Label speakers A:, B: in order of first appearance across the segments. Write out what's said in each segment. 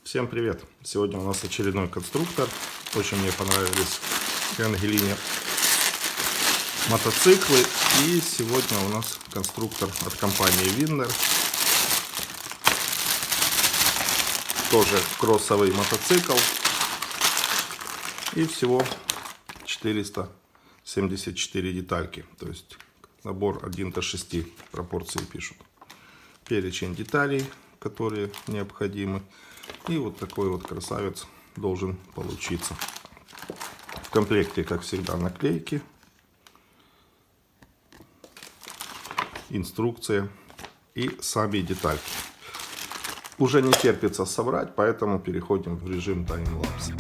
A: Всем привет! Сегодня у нас очередной конструктор. Очень мне понравились в Ангелине мотоциклы. И сегодня у нас конструктор от компании Winner. Тоже кроссовый мотоцикл. И всего 474 детальки. То есть набор 1:6 пропорции пишут. Перечень деталей, которые необходимы. И вот такой вот красавец должен получиться. В комплекте, как всегда, наклейки, инструкция и сами детальки. Уже не терпится собрать, поэтому переходим в режим таймлапс.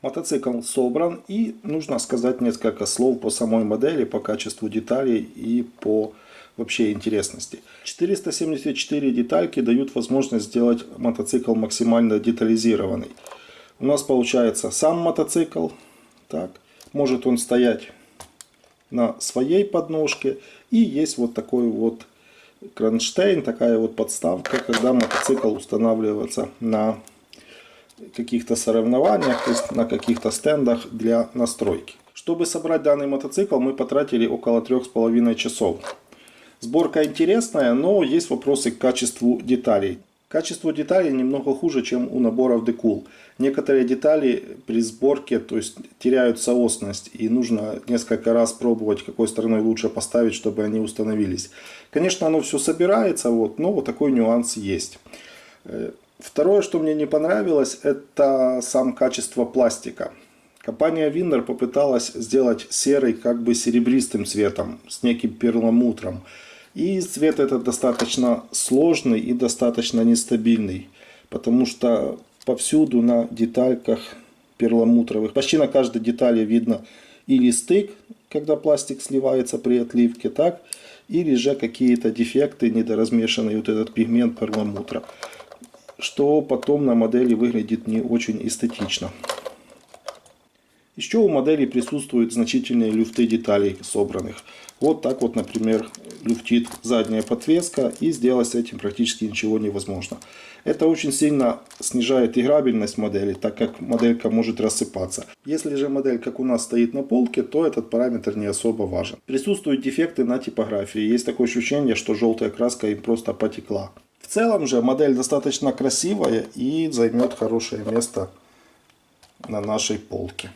B: Мотоцикл собран, и нужно сказать несколько слов по самой модели, по качеству деталей и по вообще интересности. 474 детальки дают возможность сделать мотоцикл максимально детализированный. У нас получается сам мотоцикл. Так, может он стоять на своей подножке. И есть вот такой вот кронштейн, такая вот подставка, когда мотоцикл устанавливается на каких-то соревнованиях, то есть на каких-то стендах для настройки. Чтобы собрать данный мотоцикл, мы потратили около 3,5 часов. Сборка интересная, но есть вопросы к качеству деталей. Качество деталей немного хуже, чем у наборов Decool. Некоторые детали при сборке, то есть, теряют соосность, и нужно несколько раз пробовать, какой стороной лучше поставить, чтобы они установились. Конечно, оно все собирается, но вот такой нюанс есть. Второе, что мне не понравилось, это сам качество пластика. Компания Winner попыталась сделать серый как бы серебристым цветом, с неким перламутром. И цвет этот достаточно сложный и достаточно нестабильный, потому что повсюду на детальках перламутровых, почти на каждой детали видно или стык, когда пластик сливается при отливке, так, или же какие-то дефекты, недоразмешанный вот этот пигмент перламутра, что потом на модели выглядит не очень эстетично. Еще у модели присутствуют значительные люфты деталей собранных. Вот так вот, например, люфтит задняя подвеска, и сделать с этим практически ничего невозможно. Это очень сильно снижает играбельность модели, так как моделька может рассыпаться. Если же модель, как у нас, стоит на полке, то этот параметр не особо важен. Присутствуют дефекты на типографии. Есть такое ощущение, что желтая краска им просто потекла. В целом же модель достаточно красивая и займет хорошее место на нашей полке.